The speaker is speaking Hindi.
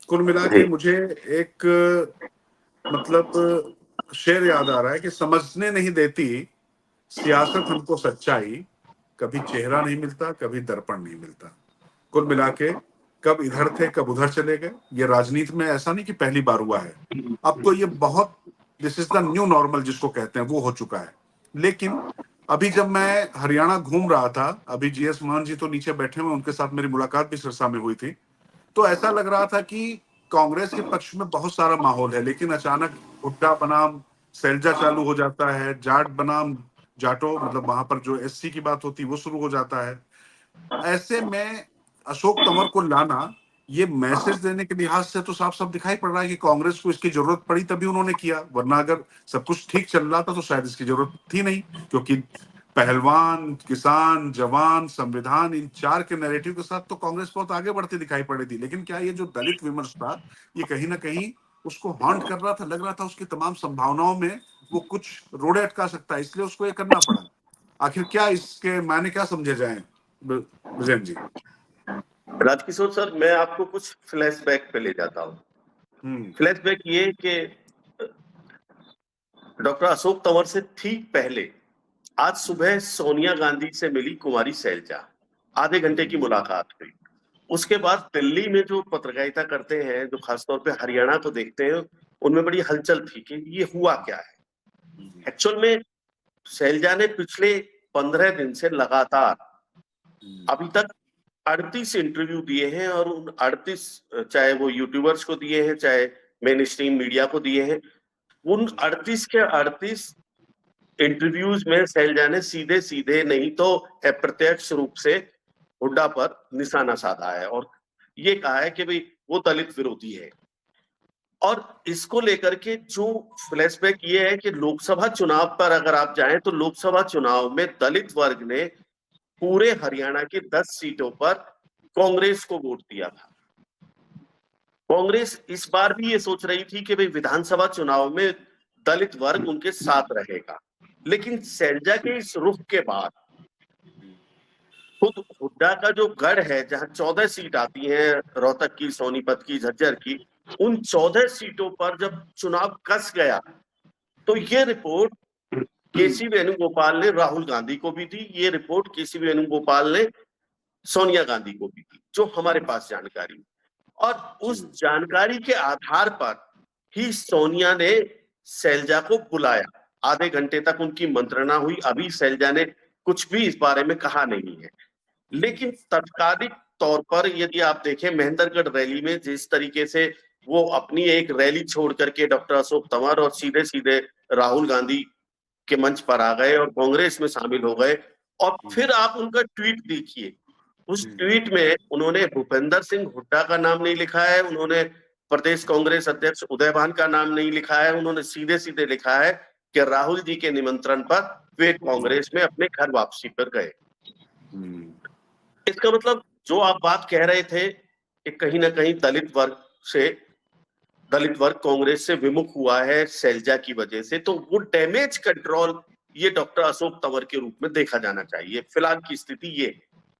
कुल मिला के मुझे एक मतलब शेर याद आ रहा है कि समझने नहीं देती सियासत हमको सच्चाई, कभी चेहरा नहीं मिलता, कभी दर्पण नहीं मिलता। कुल मिला के कब इधर थे, कब उधर चले गए। ये राजनीति में ऐसा नहीं कि पहली बार हुआ है, अब तो ये बहुत, this is the new normal जिसको कहते हैं, वो हो चुका है। लेकिन अभी जब मैं हरियाणा घूम रहा था, अभी जीएस मोहन जी तो नीचे बैठे हुए, उनके साथ मेरी मुलाकात भी सिरसा में हुई थी, तो ऐसा लग रहा था कि कांग्रेस के पक्ष में बहुत सारा माहौल है, लेकिन अचानक हुड्डा बनाम सैलजा चालू हो जाता है, जाट बनाम जाटो, मतलब वहां पर जो एससी की बात होती है वो शुरू हो जाता है। ऐसे में अशोक तंवर को लाना, ये मैसेज देने के लिहाज से तो साफ साफ दिखाई पड़ रहा है कि कांग्रेस को इसकी जरूरत पड़ी तभी उन्होंने किया, वरना अगर सब कुछ ठीक चल रहा था तो शायद इसकी जरूरत थी नहीं। क्योंकि पहलवान, किसान, जवान, संविधान, इन चार के नैरेटिव के साथ तो कांग्रेस बहुत आगे बढ़ती दिखाई पड़ी थी। लेकिन क्या ये जो दलित विमर्श था, ये कहीं ना कहीं उसको हॉन्ट कर रहा था, लग रहा था उसकी तमाम संभावनाओं में वो कुछ रोड़े अटका सकता है, इसलिए उसको ये करना पड़ा। आखिर क्या इसके मायने क्या समझे जाएं विजयन जी? राजकिशोर सर, मैं आपको कुछ फ्लैशबैक पे ले जाता हूँ। फ्लैशबैक ये कि डॉक्टर अशोक तंवर से ठीक पहले आज सुबह सोनिया गांधी से मिली कुमारी सैलजा, आधे घंटे की मुलाकात हुई। उसके बाद दिल्ली में जो पत्रकारिता करते हैं, जो खासतौर पे हरियाणा को देखते हैं, उनमें बड़ी हलचल थी कि ये हुआ क्या है। एक्चुअल में सैलजा ने पिछले 15 दिन से लगातार अभी तक 38 इंटरव्यू दिए हैं, और उन 38, चाहे वो यूट्यूबर्स को दिए हैं, चाहे मेन स्ट्रीम मीडिया को दिए हैं, उन 38 के 38 इंटरव्यूज में सैलजा ने सीधे सीधे नहीं तो अप्रत्यक्ष रूप से हुड्डा पर निशाना साधा है और ये कहा है कि भाई वो दलित विरोधी है। और इसको लेकर के जो फ्लैशबैक ये है कि लोकसभा चुनाव पर अगर आप जाएं तो लोकसभा चुनाव में दलित वर्ग ने पूरे हरियाणा की 10 सीटों पर कांग्रेस को वोट दिया था। कांग्रेस इस बार भी ये सोच रही थी कि भाई विधानसभा चुनाव में दलित वर्ग उनके साथ रहेगा, लेकिन सैलजा के इस रुख के बाद खुद हुड्डा का जो गढ़ है, जहां 14 सीट आती हैं, रोहतक की, सोनीपत की, झज्जर की, उन 14 सीटों पर जब चुनाव कस गया तो ये रिपोर्ट केसी वेणुगोपाल ने राहुल गांधी को भी दी, ये रिपोर्ट केसी वेणुगोपाल ने सोनिया गांधी को भी दी, जो हमारे पास जानकारी। और उस जानकारी के आधार पर ही सोनिया ने सैलजा को बुलाया। आधे घंटे तक उनकी मंत्रणा हुई। अभी सैलजा ने कुछ भी इस बारे में कहा नहीं है, लेकिन तत्कालिक तौर पर यदि आप देखें महेंद्रगढ़ रैली में जिस तरीके से वो अपनी एक रैली छोड़ करके डॉक्टर अशोक तंवर और सीधे सीधे राहुल गांधी के मंच पर आ गए और कांग्रेस में शामिल हो गए, और फिर आप उनका ट्वीट देखिए। उस ट्वीट में उन्होंने भूपेंद्र सिंह हुड्डा का नाम नहीं लिखा है, उन्होंने प्रदेश कांग्रेस अध्यक्ष उदय भान का नाम नहीं लिखा है, उन्होंने सीधे सीधे लिखा है कि राहुल जी के निमंत्रण पर वे कांग्रेस में अपने घर वापसी पर गए। इसका मतलब जो आप बात कह रहे थे कि कहीं ना कहीं दलित वर्ग कांग्रेस से विमुख हुआ है सैलजा की वजह से, तो वो डैमेज कंट्रोल ये डॉक्टर अशोक तंवर के रूप में देखा जाना चाहिए। फिलहाल की स्थिति ये